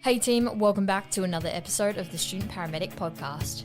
Hey team, welcome back to another episode of the Student Paramedic Podcast.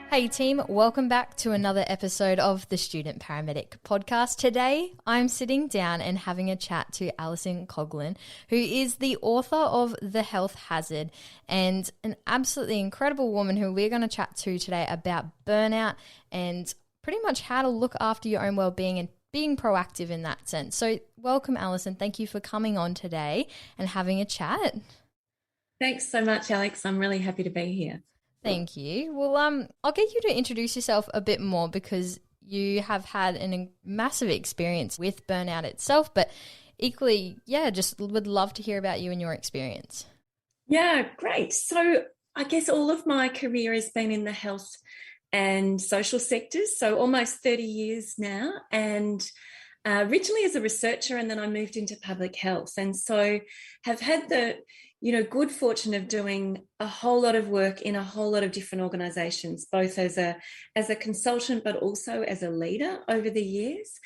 Hey team, welcome back to another episode of the Student Paramedic Podcast. Today, I'm sitting down and having a chat to Alison Coughlan, who is the author of The Health Hazard and an absolutely incredible woman who we're going to chat to today about burnout and pretty much how to look after your own well-being and being proactive in that sense. So welcome, Alison. Thank you for coming on today and having a chat. Thanks so much, Alex. I'm really happy to be here. Thank you. Well, I'll get you to introduce yourself a bit more because you have had a massive experience with burnout itself, but equally, just would love to hear about you and your experience. Yeah, great. So I guess all of my career has been in the health and social sectors, so almost 30 years now, and originally as a researcher, and then I moved into public health, and so have had the good fortune of doing a whole lot of work in a whole lot of different organisations, both as a consultant, but also as a leader over the years.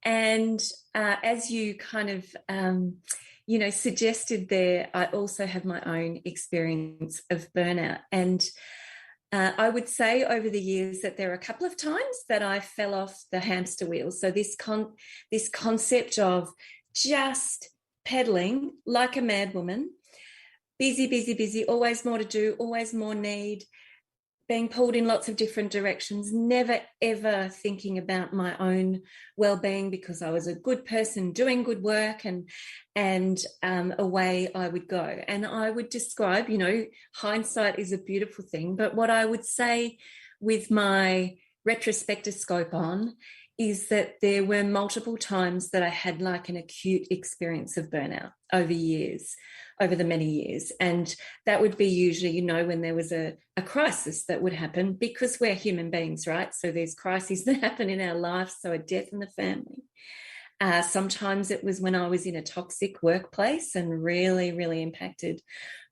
And as you kind of, suggested there, I also have my own experience of burnout. And I would say over the years that there are a couple of times that I fell off the hamster wheel. So this concept of just pedaling like a madwoman, busy, always more to do, always more need, being pulled in lots of different directions, never ever thinking about my own well-being because I was a good person doing good work and away I would go. And I would describe, hindsight is a beautiful thing, but what I would say with my retrospectoscope on is that there were multiple times that I had like an acute experience of burnout over the many years. And that would be usually, when there was a crisis that would happen, because we're human beings, right? So there's crises that happen in our life, so a death in the family. Sometimes it was when I was in a toxic workplace and really, really impacted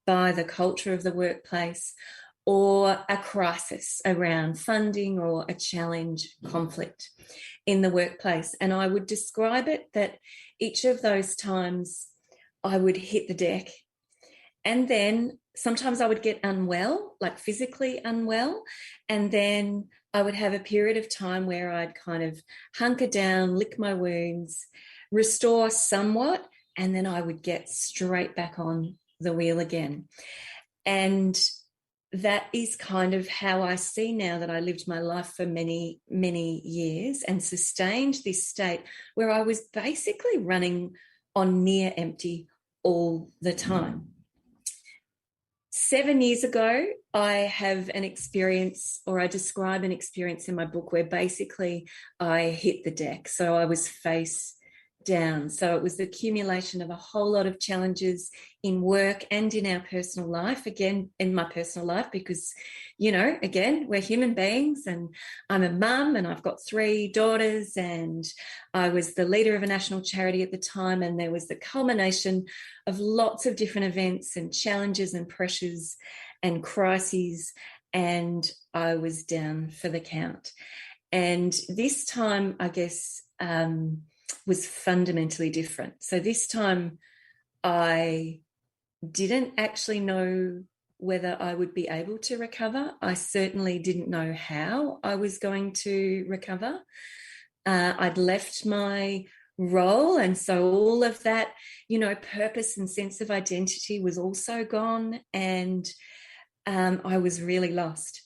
by the culture of the workplace, or a crisis around funding or a challenge, conflict in the workplace. And I would describe it that each of those times I would hit the deck, and then sometimes I would get unwell, like physically unwell, and then I would have a period of time where I'd kind of hunker down, lick my wounds, restore somewhat, and then I would get straight back on the wheel again. And that is kind of how I see now that I lived my life for many, many years and sustained this state where I was basically running on near empty all the time. 7 years ago, I have an experience, or I describe an experience in my book where basically I hit the deck. So I was face down. So it was the accumulation of a whole lot of challenges in work and in our personal life, again, in my personal life, because, again, we're human beings, and I'm a mum and I've got 3 daughters, and I was the leader of a national charity at the time, and there was the culmination of lots of different events and challenges and pressures and crises, and I was down for the count. And this time, I guess, was fundamentally different. So this time I didn't actually know whether I would be able to recover. I certainly didn't know how I was going to recover. I'd left my role, and so all of that, purpose and sense of identity was also gone, and I was really lost.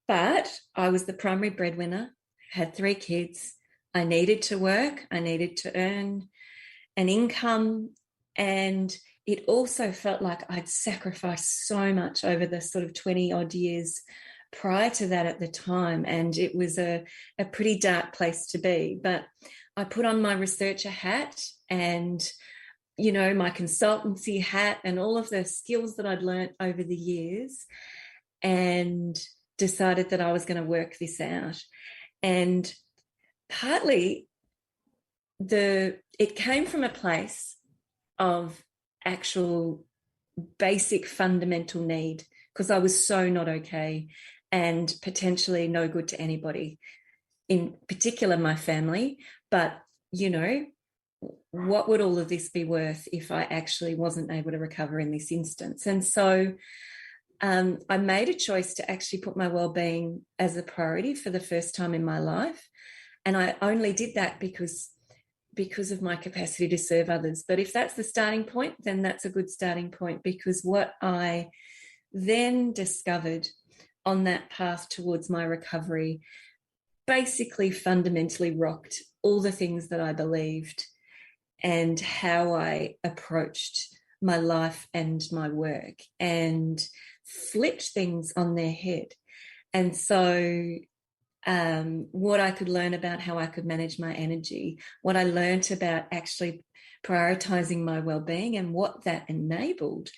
But I was the primary breadwinner, had 3 kids. I needed to work, I needed to earn an income, and it also felt like I'd sacrificed so much over the sort of 20 odd years prior to that at the time, and it was a pretty dark place to be. But I put on my researcher hat and, my consultancy hat and all of the skills that I'd learnt over the years, and decided that I was going to work this out. And partly it came from a place of actual basic fundamental need, because I was so not okay and potentially no good to anybody, in particular my family. But, you know, what would all of this be worth if I actually wasn't able to recover in this instance? And so I made a choice to actually put my wellbeing as a priority for the first time in my life. And I only did that because of my capacity to serve others. But if that's the starting point, then that's a good starting point, because what I then discovered on that path towards my recovery basically fundamentally rocked all the things that I believed and how I approached my life and my work, and flipped things on their head. And so what I could learn about how I could manage my energy, what I learned about actually prioritizing my well-being, and what that enabled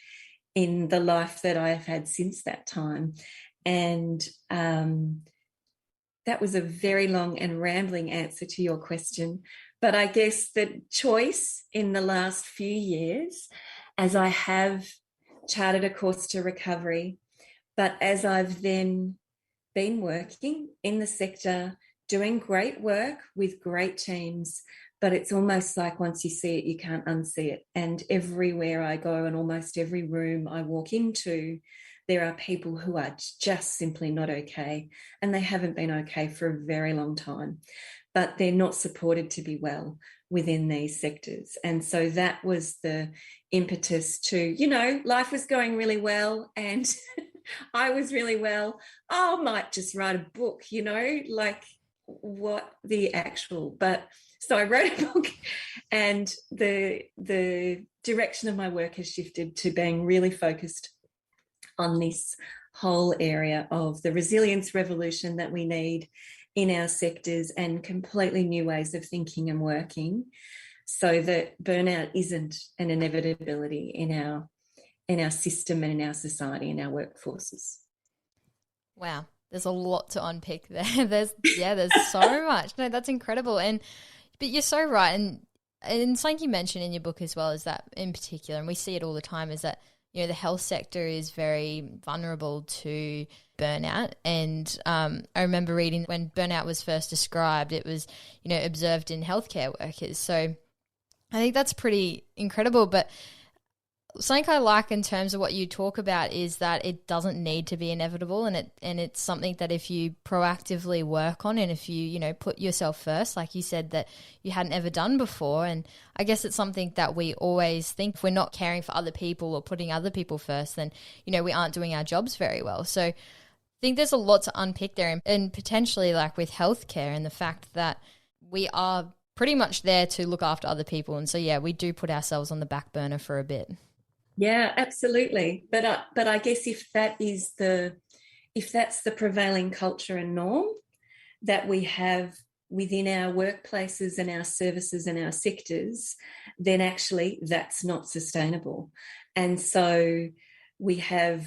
in the life that I have had since that time. And that was a very long and rambling answer to your question. But I guess the choice in the last few years, as I have charted a course to recovery, but as I've then been working in the sector, doing great work with great teams, but it's almost like once you see it, you can't unsee it. And everywhere I go, and almost every room I walk into, there are people who are just simply not okay, and they haven't been okay for a very long time, but they're not supported to be well within these sectors. And so that was the impetus to, you know, life was going really well and I was really well. I might just write a book, you know, like what the actual, but so I wrote a book, and the direction of my work has shifted to being really focused on this whole area of the resilience revolution that we need in our sectors, and completely new ways of thinking and working, so that burnout isn't an inevitability in our system and in our society and our workforces. Wow, there's a lot to unpick there. There's so much. No, that's incredible. But you're so right, and something you mentioned in your book as well is that, in particular, and we see it all the time, is that, you know, the health sector is very vulnerable to burnout. And I remember reading when burnout was first described, it was, you know, observed in healthcare workers. So I think that's pretty incredible. But something I like in terms of what you talk about is that it doesn't need to be inevitable, and it's something that if you proactively work on, and if you know, put yourself first, like you said, that you hadn't ever done before. And I guess it's something that we always think, if we're not caring for other people or putting other people first, then, you know, we aren't doing our jobs very well. So I think there's a lot to unpick there, and potentially like with healthcare and the fact that we are pretty much there to look after other people. And so, yeah, we do put ourselves on the back burner for a bit. Yeah, absolutely. But I guess if that's the prevailing culture and norm that we have within our workplaces and our services and our sectors, then actually that's not sustainable. And so we have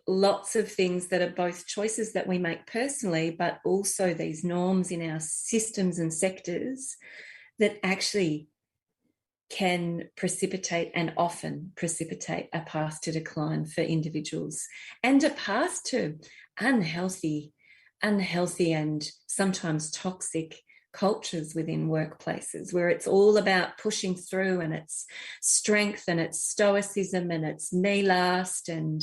lots of things that are both choices that we make personally, but also these norms in our systems and sectors that actually can precipitate, and often precipitate, a path to decline for individuals, and a path to unhealthy and sometimes toxic cultures within workplaces, where it's all about pushing through, and it's strength and it's stoicism and it's me last, and,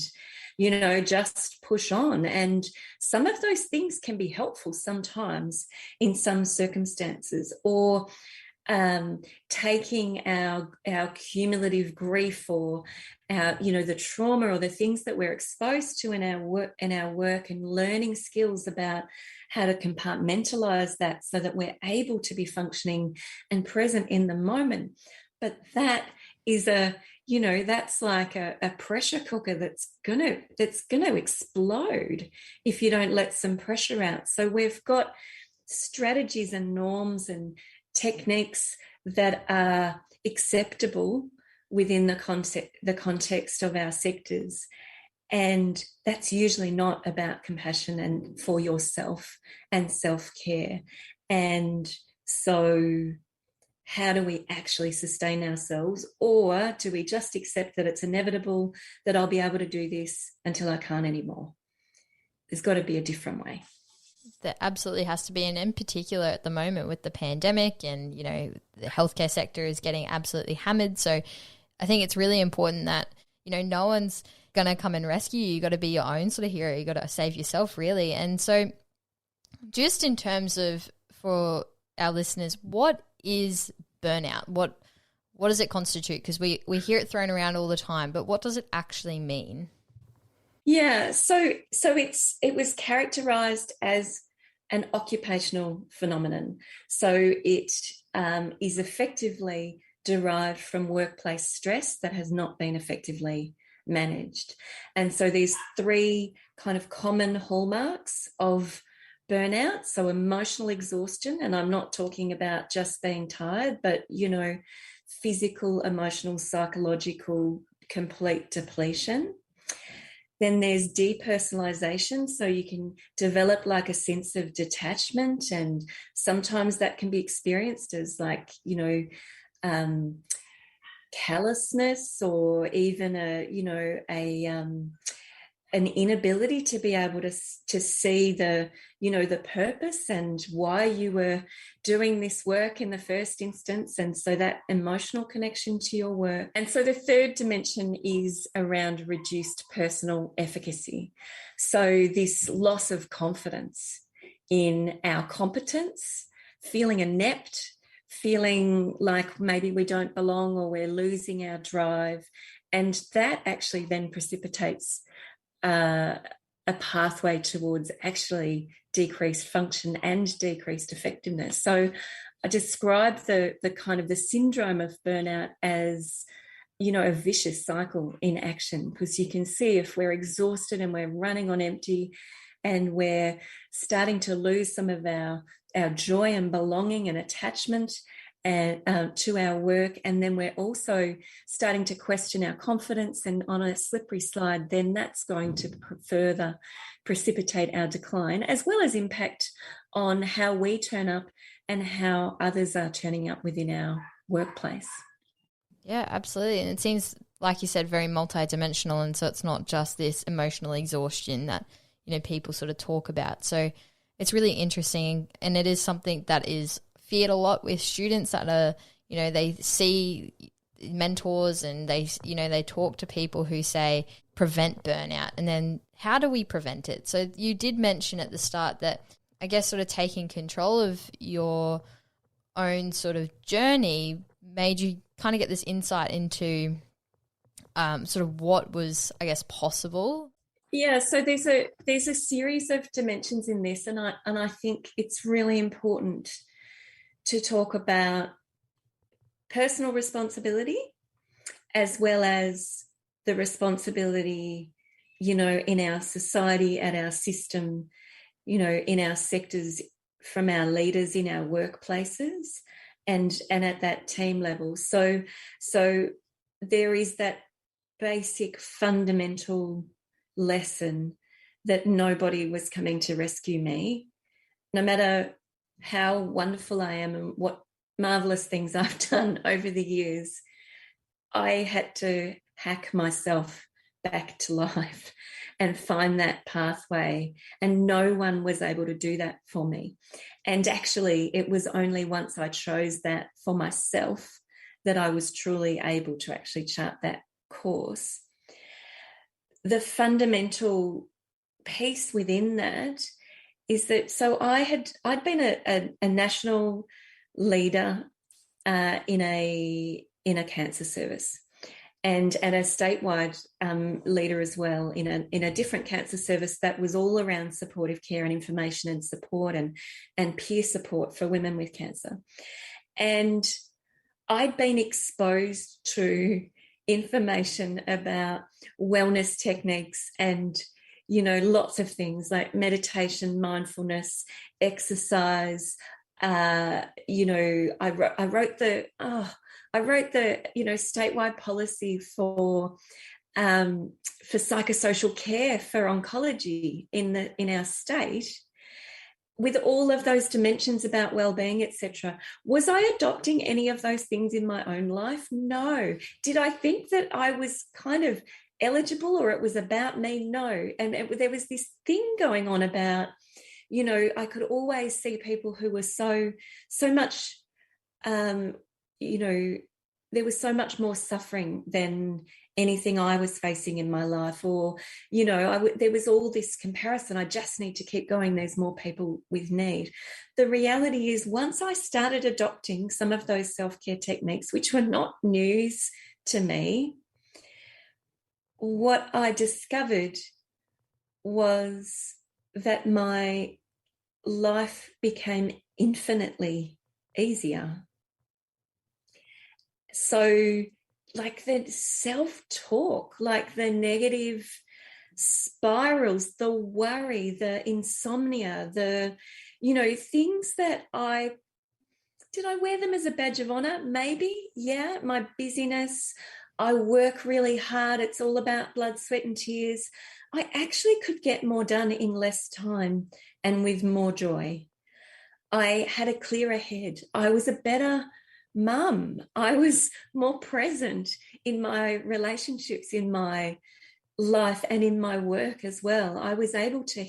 you know, just push on. And some of those things can be helpful sometimes in some circumstances, or taking our cumulative grief, or our, you know, the trauma or the things that we're exposed to in our work, and learning skills about how to compartmentalize that so that we're able to be functioning and present in the moment. But that is that's like a pressure cooker that's gonna explode if you don't let some pressure out. So we've got strategies and norms and techniques that are acceptable within the context of our sectors, And that's usually not about compassion and for yourself and self-care. And so how do we actually sustain ourselves? Or do we just accept that it's inevitable, that I'll be able to do this until I can't anymore? There's got to be a different way. There absolutely has to be, and in particular at the moment with the pandemic and, you know, the healthcare sector is getting absolutely hammered. So I think it's really important that, you know, no one's going to come and rescue you. You got to be your own sort of hero. You got to save yourself, really. And so just in terms of, for our listeners, what is burnout? What does it constitute? Because we hear it thrown around all the time, but what does it actually mean? Yeah, so it was characterized as an occupational phenomenon. So it is effectively derived from workplace stress that has not been effectively managed. And so there's three kind of common hallmarks of burnout. So emotional exhaustion, and I'm not talking about just being tired, but, you know, physical, emotional, psychological, complete depletion. Then there's depersonalization. So you can develop like a sense of detachment, and sometimes that can be experienced as like, you know, callousness, or even an inability to be able to see the, you know, the purpose and why you were doing this work in the first instance. And so that emotional connection to your work. And so the third dimension is around reduced personal efficacy. So this loss of confidence in our competence, feeling inept, feeling like maybe we don't belong or we're losing our drive. And that actually then precipitates a pathway towards actually decreased function and decreased effectiveness. So I describe the kind of the syndrome of burnout as, you know, a vicious cycle in action, because you can see if we're exhausted and we're running on empty and we're starting to lose some of our joy and belonging and attachment and to our work, and then we're also starting to question our confidence and on a slippery slide, then that's going to further precipitate our decline, as well as impact on how we turn up and how others are turning up within our workplace. Yeah, absolutely. And it seems, like you said, very multidimensional, and so it's not just this emotional exhaustion that, you know, people sort of talk about. So it's really interesting, and it is something that is feared a lot with students that are, you know, they see mentors and they, you know, they talk to people who say prevent burnout, and then how do we prevent it? So you did mention at the start that, I guess, sort of taking control of your own sort of journey made you kind of get this insight into sort of what was, I guess, possible. Yeah, so there's a series of dimensions in this, and I think it's really important to talk about personal responsibility as well as the responsibility, you know, in our society, at our system, you know, in our sectors, from our leaders in our workplaces and at that team level. So there is that basic fundamental lesson that nobody was coming to rescue me, no matter how wonderful I am and what marvelous things I've done over the years. I had to hack myself back to life and find that pathway, and no one was able to do that for me. And actually, it was only once I chose that for myself that I was truly able to actually chart that course. The fundamental piece within that is that, so I'd been a national leader in a cancer service, and a statewide leader as well in a different cancer service that was all around supportive care and information and support and peer support for women with cancer. And I'd been exposed to information about wellness techniques and, you know, lots of things like meditation, mindfulness, exercise. You know, I wrote the you know, statewide policy for for psychosocial care for oncology in our state, with all of those dimensions about well-being, etc. Was I adopting any of those things in my own life? No. Did I think that I was kind of eligible or it was about me? No. And there was this thing going on about, you know, I could always see people who were so much, you know, there was so much more suffering than anything I was facing in my life, or, you know, there was all this comparison. I just need to keep going. There's more people with need. The reality is, once I started adopting some of those self-care techniques, which were not news to me, what I discovered was that my life became infinitely easier. So, like the self-talk, like the negative spirals, the worry, the insomnia, the, you know, things that did I wear them as a badge of honor? Maybe, yeah. My busyness, I work really hard. It's all about blood, sweat, and tears. I actually could get more done in less time and with more joy. I had a clearer head. I was a better mum. I was more present in my relationships, in my life, and in my work as well. I was able to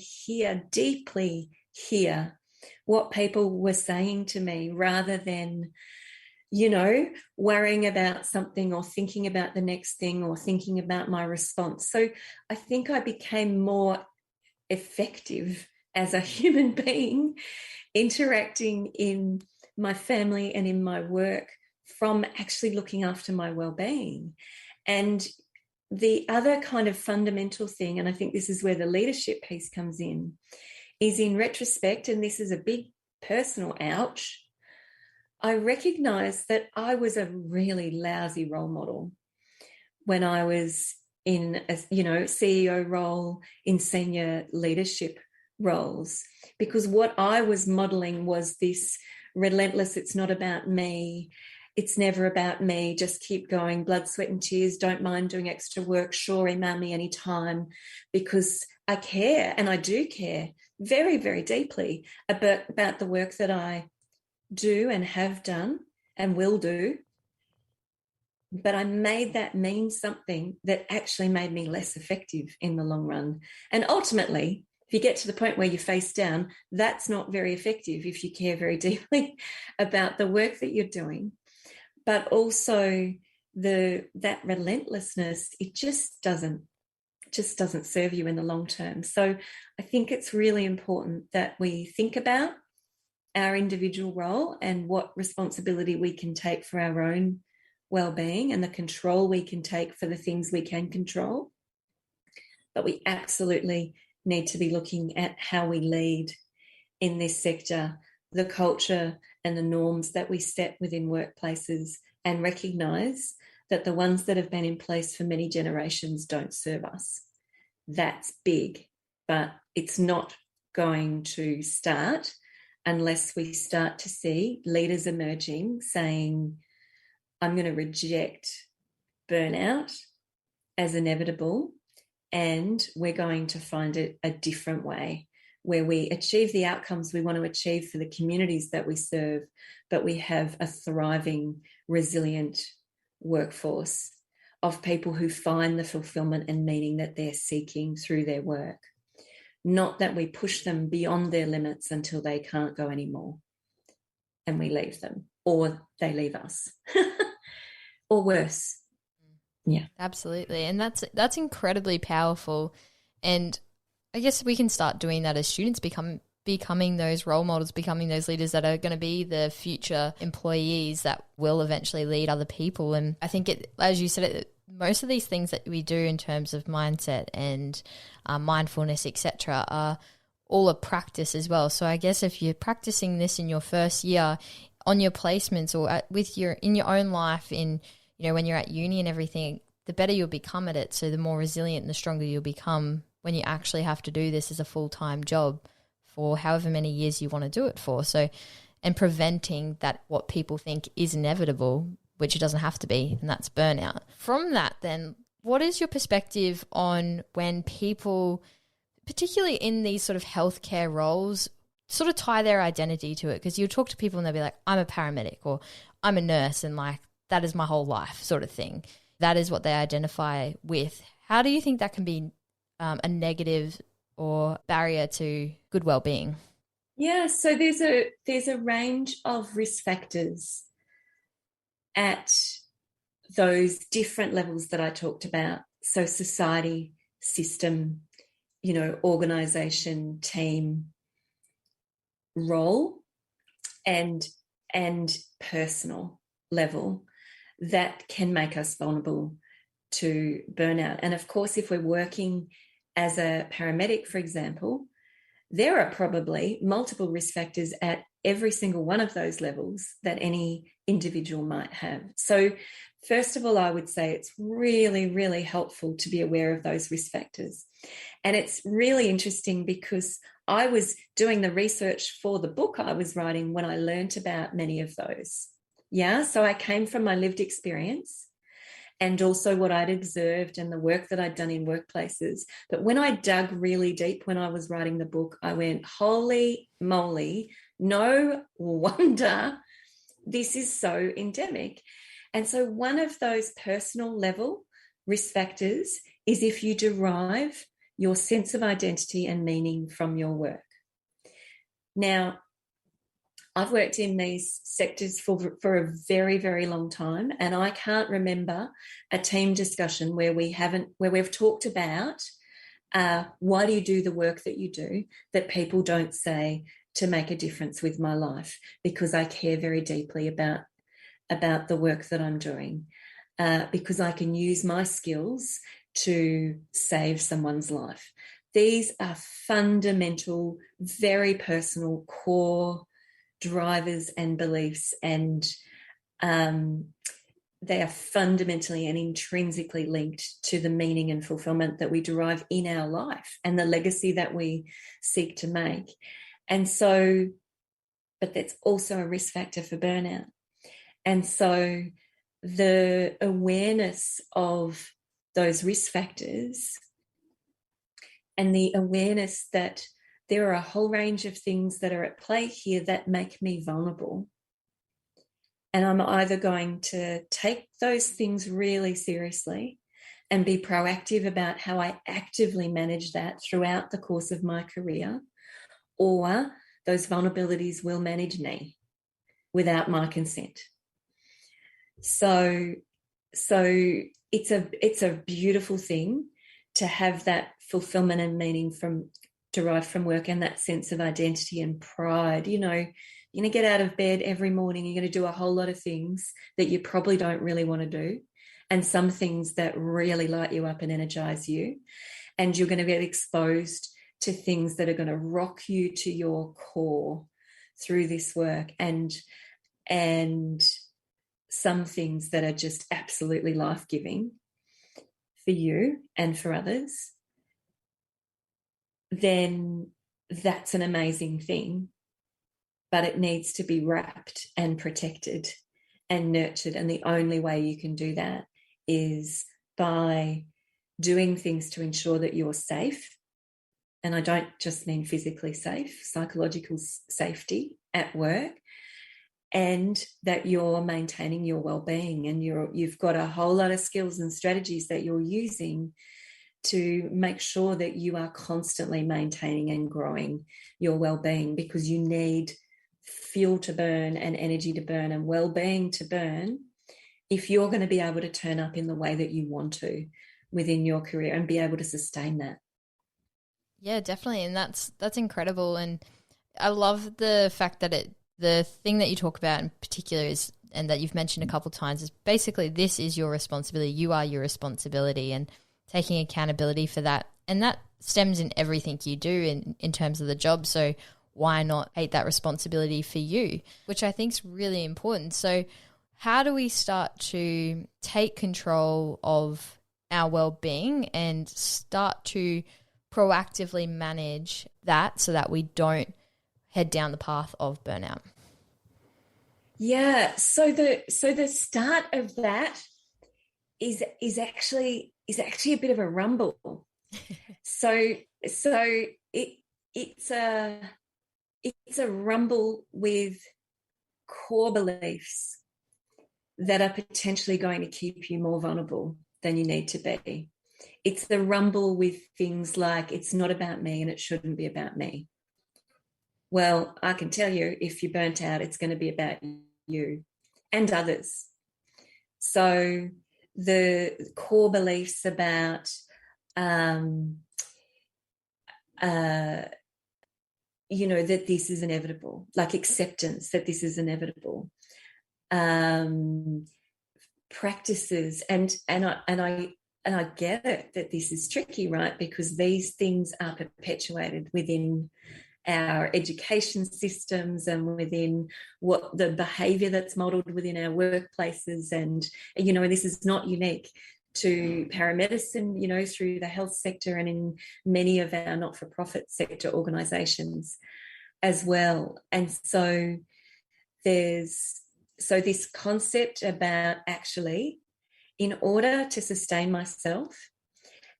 deeply hear what people were saying to me, rather than, you know, worrying about something or thinking about the next thing or thinking about my response. So I think I became more effective as a human being, interacting in my family and in my work from actually looking after my well-being. And the other kind of fundamental thing, and I think this is where the leadership piece comes in, is in retrospect, and this is a big personal ouch, I recognize that I was a really lousy role model when I was in a, you know, CEO role, in senior leadership roles, because what I was modeling was this relentless, it's not about me, it's never about me, just keep going, blood, sweat and tears, don't mind doing extra work, sure, email me anytime, because I care, and I do care very, very deeply about the work that I do and have done and will do. But I made that mean something that actually made me less effective in the long run. And ultimately, if you get to the point where you're face down, that's not very effective if you care very deeply about the work that you're doing. But also that relentlessness, it just doesn't serve you in the long term. So I think it's really important that we think about our individual role and what responsibility we can take for our own well-being and the control we can take for the things we can control. But we absolutely need to be looking at how we lead in this sector, the culture and the norms that we set within workplaces, and recognise that the ones that have been in place for many generations don't serve us. That's big, but it's not going to start unless we start to see leaders emerging saying, I'm going to reject burnout as inevitable, and we're going to find it a different way where we achieve the outcomes we want to achieve for the communities that we serve, but we have a thriving, resilient workforce of people who find the fulfillment and meaning that they're seeking through their work. Not that we push them beyond their limits until they can't go anymore and we leave them, or they leave us, or worse. Yeah, absolutely. And that's incredibly powerful. And I guess we can start doing that as students, becoming those role models, becoming those leaders that are going to be the future employees that will eventually lead other people. And I think as you said, most of these things that we do in terms of mindset and mindfulness, etc., are all a practice as well. So I guess if you're practicing this in your first year on your placements or in your own life, in, you know, when you're at uni and everything, the better you'll become at it. So the more resilient and the stronger you'll become when you actually have to do this as a full-time job for however many years you want to do it for. So, and preventing that what people think is inevitable, which it doesn't have to be, and that's burnout. From that then, what is your perspective on when people, particularly in these sort of healthcare roles, sort of tie their identity to it? Because you talk to people and they'll be like, I'm a paramedic, or I'm a nurse, and like that is my whole life sort of thing. That is what they identify with. How do you think that can be a negative or barrier to good well-being? Yeah, so there's a range of risk factors at those different levels that I talked about. So society, system, organization, team, role, and personal level that can make us vulnerable to burnout. And of course, if we're working as a paramedic, for example, there are probably multiple risk factors at every single one of those levels that any individual might have. So first of all, I would say it's really, really helpful to be aware of those risk factors. And it's really interesting because I was doing the research for the book I was writing when I learned about many of those. Yeah, so I came from my lived experience and also what I'd observed and the work that I'd done in workplaces. But when I dug really deep when I was writing the book, I went, holy moly, no wonder this is so endemic. And so one of those personal level risk factors is if you derive your sense of identity and meaning from your work. Now, I've worked in these sectors for a very, very long time, and I can't remember a team discussion where we've talked about why do you do the work that you do, that people don't say to make a difference with my life because I care very deeply about the work that I'm doing, because I can use my skills to save someone's life. These are fundamental, very personal, core drivers and beliefs, and they are fundamentally and intrinsically linked to the meaning and fulfillment that we derive in our life and the legacy that we seek to make. And so, but that's also a risk factor for burnout. And so the awareness of those risk factors and the awareness that there are a whole range of things that are at play here that make me vulnerable. And I'm either going to take those things really seriously and be proactive about how I actively manage that throughout the course of my career, or those vulnerabilities will manage me without my consent. So it's a beautiful thing to have that fulfillment and meaning derived from work, and that sense of identity and pride. You're going to get out of bed every morning, you're going to do a whole lot of things that you probably don't really want to do, and some things that really light you up and energize you, and you're going to get exposed to things that are going to rock you to your core through this work, and some things that are just absolutely life-giving for you and for others. Then that's an amazing thing, but it needs to be wrapped and protected and nurtured. And the only way you can do that is by doing things to ensure that you're safe. And I don't just mean physically safe, psychological safety at work, and that you're maintaining your well-being, and you've got a whole lot of skills and strategies that you're using to make sure that you are constantly maintaining and growing your well-being, because you need fuel to burn and energy to burn and well-being to burn if you're going to be able to turn up in the way that you want to within your career and be able to sustain that. Yeah, definitely. And that's incredible. And I love the fact that the thing that you talk about in particular is, and that you've mentioned a couple of times, is basically this is your responsibility. You are your responsibility, and taking accountability for that. And that stems in everything you do in terms of the job. So why not take that responsibility for you, which I think is really important. So how do we start to take control of our well-being and start to proactively manage that so that we don't head down the path of burnout? Yeah, so the start of that is actually a bit of a rumble. So it's a rumble with core beliefs that are potentially going to keep you more vulnerable than you need to be. It's the rumble with things like, it's not about me and it shouldn't be about me. Well, I can tell you, if you're burnt out, it's going to be about you and others. So the core beliefs about that this is inevitable, like acceptance that this is inevitable, practices, and I get it that this is tricky, right? Because these things are perpetuated within our education systems and within what the behaviour that's modelled within our workplaces. And, this is not unique to paramedicine, through the health sector and in many of our not-for-profit sector organisations as well. And so there's this concept about, actually, in order to sustain myself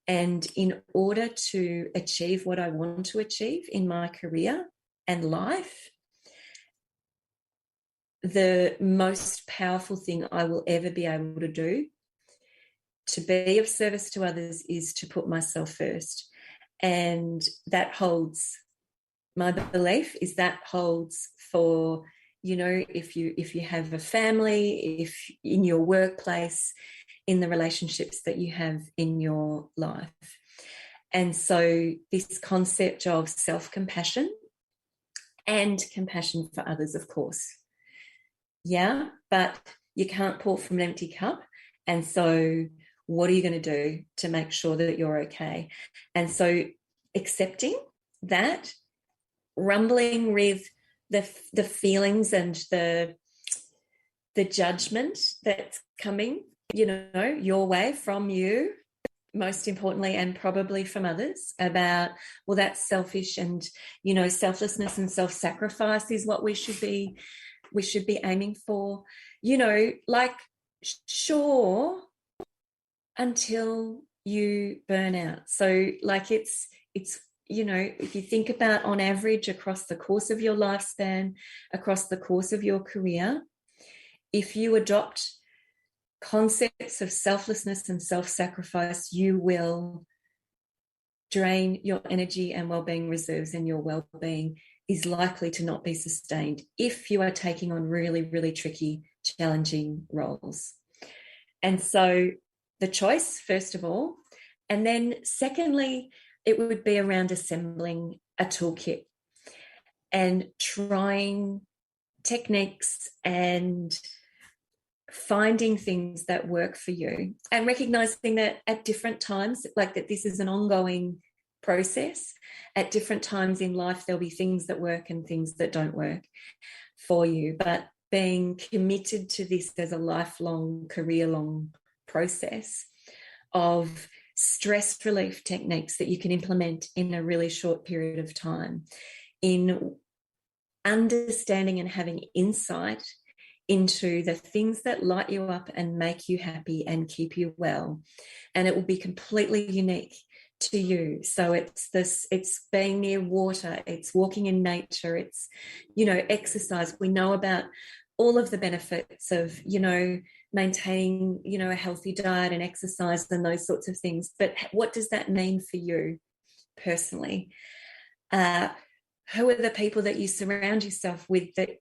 and in order to achieve what I want to achieve in my career and life, the most powerful thing I will ever be able to do to be of service to others is to put myself first. And that holds, my belief is that holds for, if you have a family, if in your workplace, in the relationships that you have in your life. And so this concept of self-compassion and compassion for others, of course. Yeah, but you can't pour from an empty cup. And so what are you going to do to make sure that you're okay? And so accepting that, rumbling with the feelings and the judgment that's coming, your way from you, most importantly, and probably from others, about, well, that's selfish, and, selflessness and self-sacrifice is what we should be aiming for, sure, until you burn out. So it's if you think about, on average, across the course of your lifespan, across the course of your career, if you adopt concepts of selflessness and self-sacrifice, you will drain your energy and well-being reserves, and your well-being is likely to not be sustained if you are taking on really, really tricky, challenging roles. And so the choice, first of all, and then secondly, it would be around assembling a toolkit and trying techniques and finding things that work for you, and recognizing that at different times, like that this is an ongoing process. At different times in life, there'll be things that work and things that don't work for you, but being committed to this as a lifelong, career-long process of stress relief techniques that you can implement in a really short period of time, in understanding and having insight into the things that light you up and make you happy and keep you well. And it will be completely unique to you. So it's being near water, it's walking in nature, it's, exercise. We know about all of the benefits of, maintaining, a healthy diet and exercise and those sorts of things. But what does that mean for you personally? Who are the people that you surround yourself with that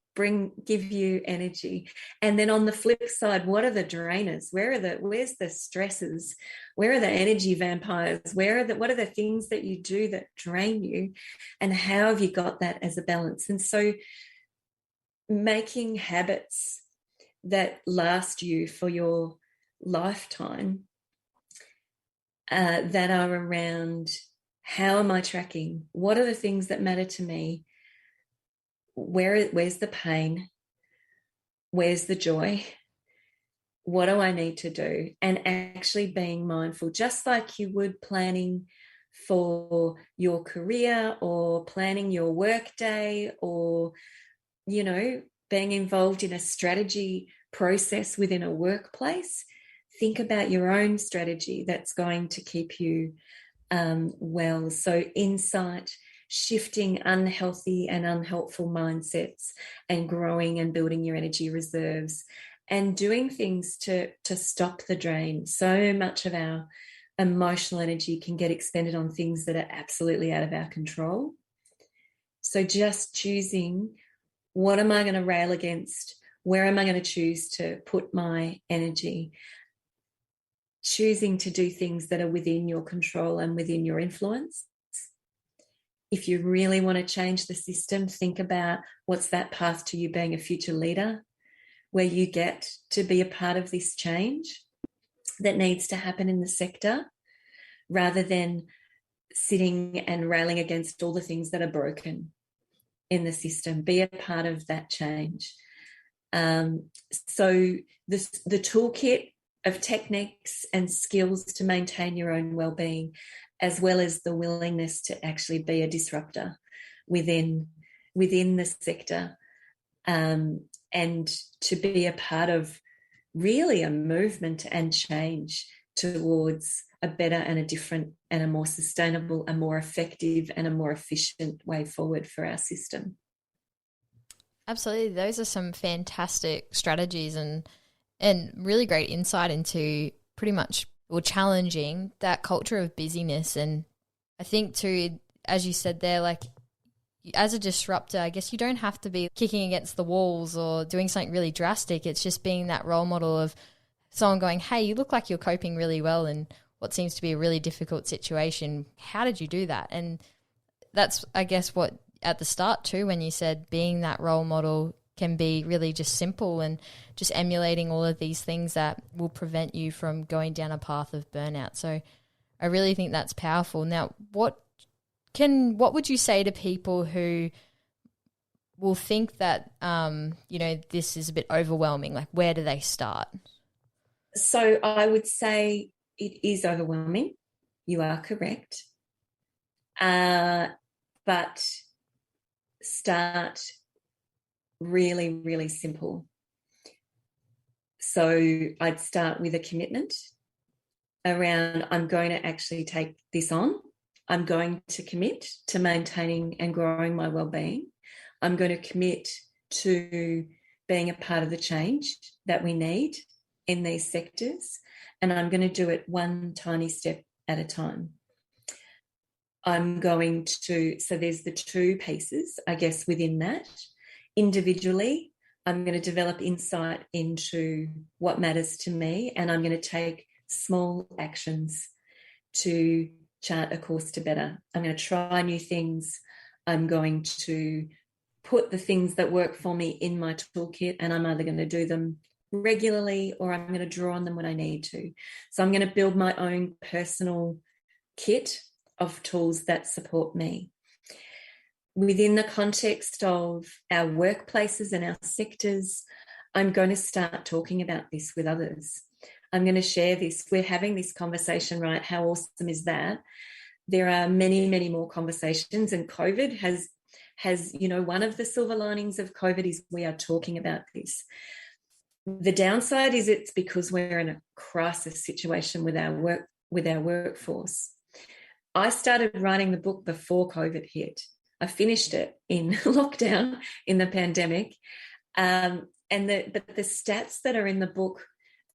give you energy? And then on the flip side, what are the drainers? Where's the stresses? Where are the energy vampires? What are the things that you do that drain you? And how have you got that as a balance? And so making habits that last you for your lifetime, that are around, how am I tracking? What are the things that matter to me? Where's the pain? Where's the joy? What do I need to do? And actually being mindful, just like you would planning for your career or planning your work day, or, being involved in a strategy process within a workplace. think about your own strategy that's going to keep you well. So insight, shifting unhealthy and unhelpful mindsets, and growing and building your energy reserves, and doing things to stop the drain. So much of our emotional energy can get expended on things that are absolutely out of our control. So just choosing, what am I going to rail against? Where am I going to choose to put my energy? Choosing to do things that are within your control and within your influence. If you really want to change the system, think about what's that path to you being a future leader, where you get to be a part of this change that needs to happen in the sector, rather than sitting and railing against all the things that are broken in the system. Be a part of that change. So the toolkit of techniques and skills to maintain your own well-being, as well as the willingness to actually be a disruptor within the sector, and to be a part of really a movement and change towards a better and a different and a more sustainable, a more effective and a more efficient way forward for our system. Absolutely. Those are some fantastic strategies and really great insight into pretty much, or challenging that culture of busyness. And I think too, as you said there, like as a disruptor, I guess you don't have to be kicking against the walls or doing something really drastic. It's just being that role model of someone going, hey, you look like you're coping really well in what seems to be a really difficult situation. How did you do that? And that's, I guess, what at the start too, when you said being that role model can be really just simple and just emulating all of these things that will prevent you from going down a path of burnout. So I really think that's powerful. Now, what would you say to people who will think that, this is a bit overwhelming? Like, where do they start? So I would say it is overwhelming. You are correct. But start really, really simple. So I'd start with a commitment around, I'm going to actually take this on. I'm going to commit to maintaining and growing my well-being. I'm going to commit to being a part of the change that we need in these sectors. And I'm going to do it one tiny step at a time. I'm going to, so there's the two pieces, I guess, within that. Individually, I'm going to develop insight into what matters to me, and I'm going to take small actions to chart a course to better. I'm going to try new things. I'm going to put the things that work for me in my toolkit, and I'm either going to do them regularly or I'm going to draw on them when I need to. So I'm going to build my own personal kit of tools that support me. Within the context of our workplaces and our sectors, I'm going to start talking about this with others. I'm going to share this. We're having this conversation, right? How awesome is that? There are many, many more conversations, and COVID has, one of the silver linings of COVID is we are talking about this. The downside is it's because we're in a crisis situation with our workforce. I started writing the book before COVID hit. I finished it in lockdown in the pandemic. But the stats that are in the book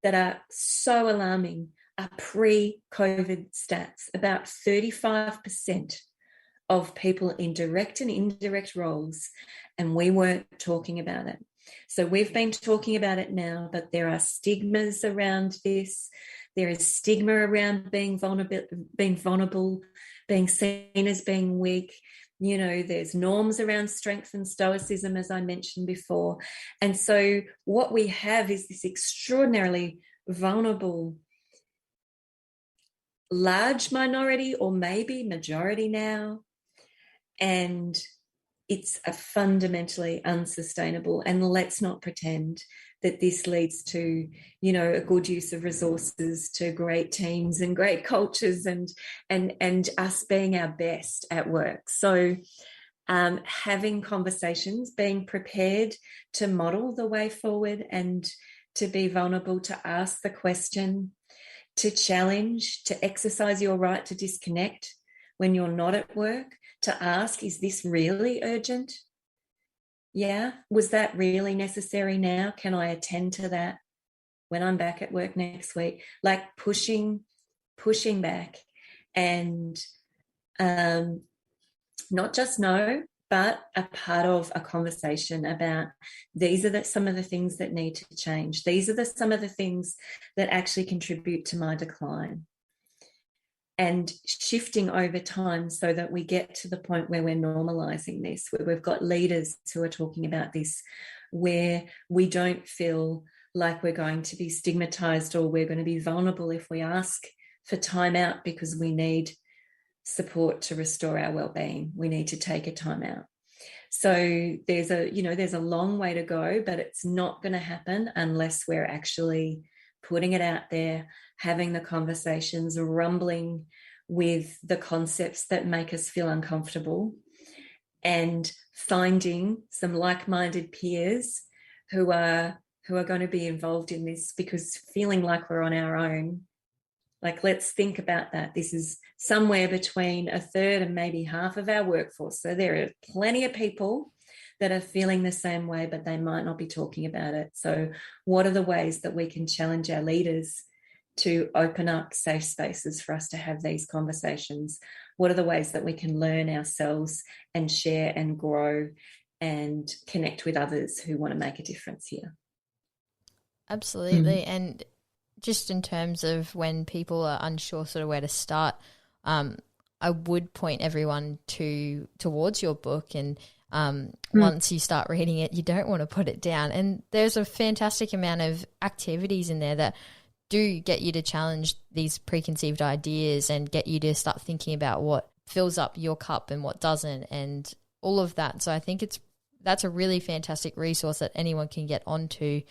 that are so alarming are pre-COVID stats. About 35% of people in direct and indirect roles, and we weren't talking about it. So we've been talking about it now, but there are stigmas around this. There is stigma around being vulnerable, being seen as being weak. There's norms around strength and stoicism, as I mentioned before. And so what we have is this extraordinarily vulnerable large minority, or maybe majority now. And it's a fundamentally unsustainable. And let's not pretend that this leads to, a good use of resources, to great teams and great cultures and us being our best at work. So having conversations, being prepared to model the way forward and to be vulnerable, to ask the question, to challenge, to exercise your right to disconnect when you're not at work, to ask, is this really urgent? Yeah. Was that really necessary now? Can I attend to that when I'm back at work next week? Like pushing back and not just no, but a part of a conversation about these are some of the things that need to change. These are some of the things that actually contribute to my decline. And shifting over time so that we get to the point where we're normalizing this, where we've got leaders who are talking about this, where we don't feel like we're going to be stigmatized or we're going to be vulnerable if we ask for time out because we need support to restore our well-being. We need to take a time out. So there's a long way to go, but it's not going to happen unless we're actually putting it out there, having the conversations, rumbling with the concepts that make us feel uncomfortable, and finding some like-minded peers who are going to be involved in this, because feeling like we're on our own, like, let's think about that. This is somewhere between a third and maybe half of our workforce. So there are plenty of people that are feeling the same way, but they might not be talking about it. So what are the ways that we can challenge our leaders to open up safe spaces for us to have these conversations? What are the ways that we can learn ourselves and share and grow and connect with others who want to make a difference here? Absolutely. And just in terms of when people are unsure sort of where to start, I would point everyone towards your book, and once you start reading it, you don't want to put it down. And there's a fantastic amount of activities in there that do get you to challenge these preconceived ideas and get you to start thinking about what fills up your cup and what doesn't, and all of that. So I think that's a really fantastic resource that anyone can get onto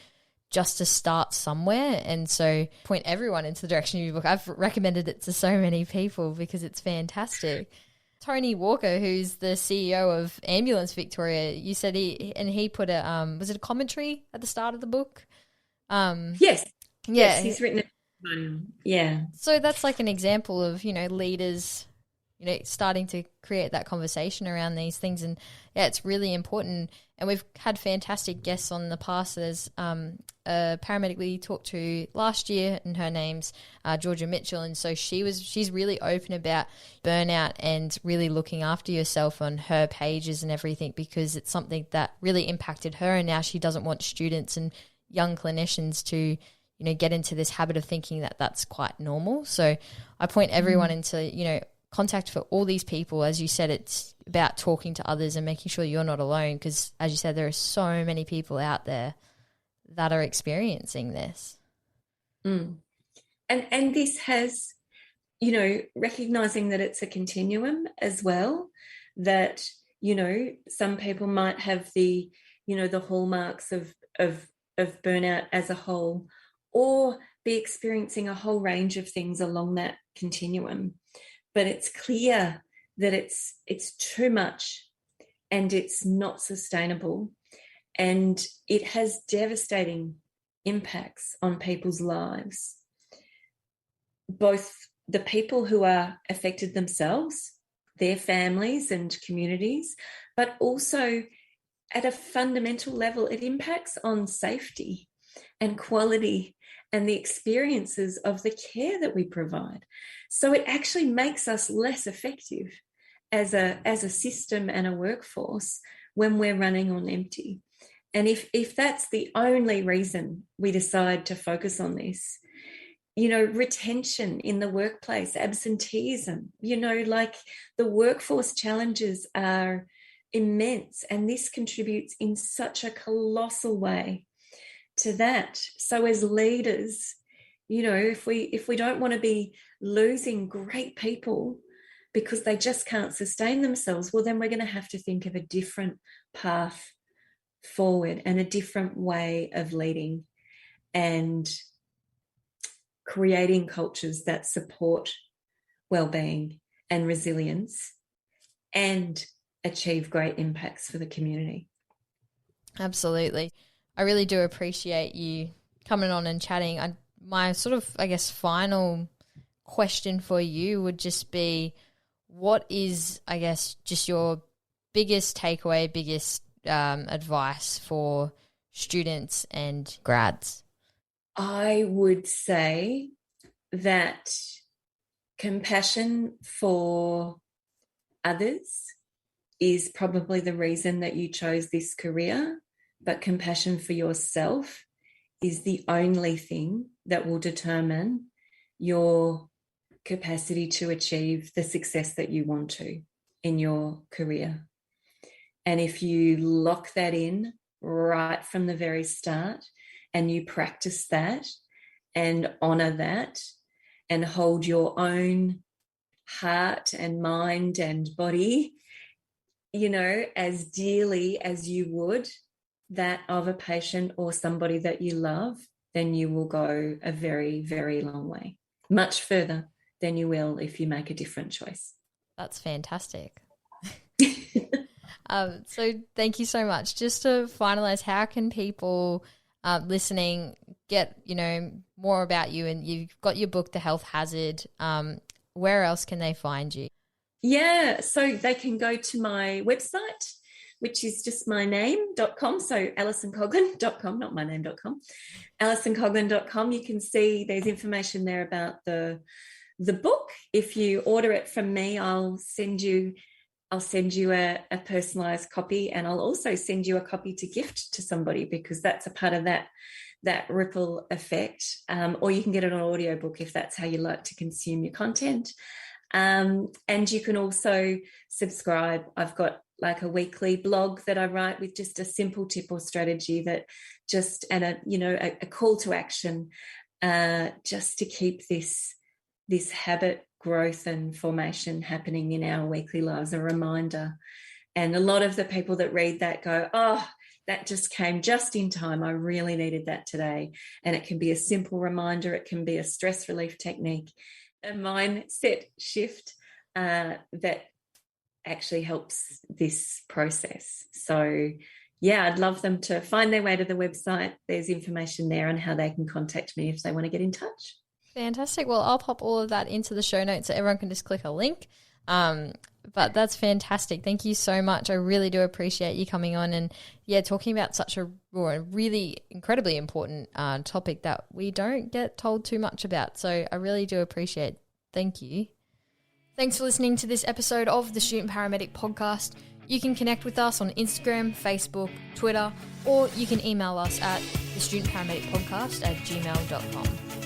just to start somewhere. And so point everyone into the direction of your book. I've recommended it to so many people because it's fantastic. Tony Walker, who's the CEO of Ambulance Victoria, you said he put was it a commentary at the start of the book? Yes. Yeah. Yes, he's written it. Yeah. So that's like an example of, leaders, starting to create that conversation around these things. And yeah, it's really important. And we've had fantastic guests on the past. There's a paramedic we talked to last year, and her name's Georgia Mitchell. And so she's really open about burnout and really looking after yourself on her pages and everything, because it's something that really impacted her. And now she doesn't want students and young clinicians to, get into this habit of thinking that that's quite normal. So I point everyone into, contact for all these people. As you said, it's about talking to others and making sure you're not alone, because as you said, there are so many people out there that are experiencing this. And this has, recognizing that it's a continuum as well, that, some people might have the hallmarks of burnout as a whole, or be experiencing a whole range of things along that continuum. But it's clear that it's too much and it's not sustainable, and it has devastating impacts on people's lives, both the people who are affected themselves, their families and communities, but also at a fundamental level, it impacts on safety and quality and the experiences of the care that we provide. So it actually makes us less effective as a system and a workforce when we're running on empty. And if that's the only reason we decide to focus on this, retention in the workplace, absenteeism, like the workforce challenges are immense, and this contributes in such a colossal way to that. So as leaders, if we don't want to be losing great people because they just can't sustain themselves, well, then we're going to have to think of a different path forward and a different way of leading and creating cultures that support well-being and resilience and achieve great impacts for the community. Absolutely. I really do appreciate you coming on and chatting. My sort of, I guess, final question for you would just be, what is, I guess, just your biggest takeaway, biggest advice for students and grads? I would say that compassion for others is probably the reason that you chose this career, but compassion for yourself is the only thing that will determine your capacity to achieve the success that you want to in your career. And if you lock that in right from the very start and you practice that and honor that and hold your own heart and mind and body, you know, as dearly as you would that of a patient or somebody that you love, then you will go a very, very long way, much further than you will if you make a different choice. That's fantastic. So thank you so much. Just to finalize, how can people listening get, you know, more about you? And you've got your book, The Health Hazard. Where else can they find you? Yeah, so they can go to my website, which is just my name.com. So AlisonCoughlan.com, not my name.com, AlisonCoughlan.com. You can see there's information there about the book. If you order it from me, I'll send you a personalized copy, and I'll also send you a copy to gift to somebody, because that's a part of that ripple effect. Or you can get it on audiobook if that's how you like to consume your content. And you can also subscribe. I've got like a weekly blog that I write with just a simple tip or strategy and a call to action, just to keep this habit growth and formation happening in our weekly lives, a reminder. And a lot of the people that read that go, oh, that just came just in time. I really needed that today. And it can be a simple reminder. It can be a stress relief technique, a mindset shift that actually helps this process. So yeah, I'd love them to find their way to the website. There's information there on how they can contact me if they want to get in touch. Fantastic. Well, I'll pop all of that into the show notes so everyone can just click a link. But that's fantastic. Thank you so much. I really do appreciate you coming on and, talking about such a really incredibly important topic that we don't get told too much about. So I really do appreciate it. Thank you. Thanks for listening to this episode of the Student Paramedic Podcast. You can connect with us on Instagram, Facebook, Twitter, or you can email us at thestudentparamedicpodcast@gmail.com.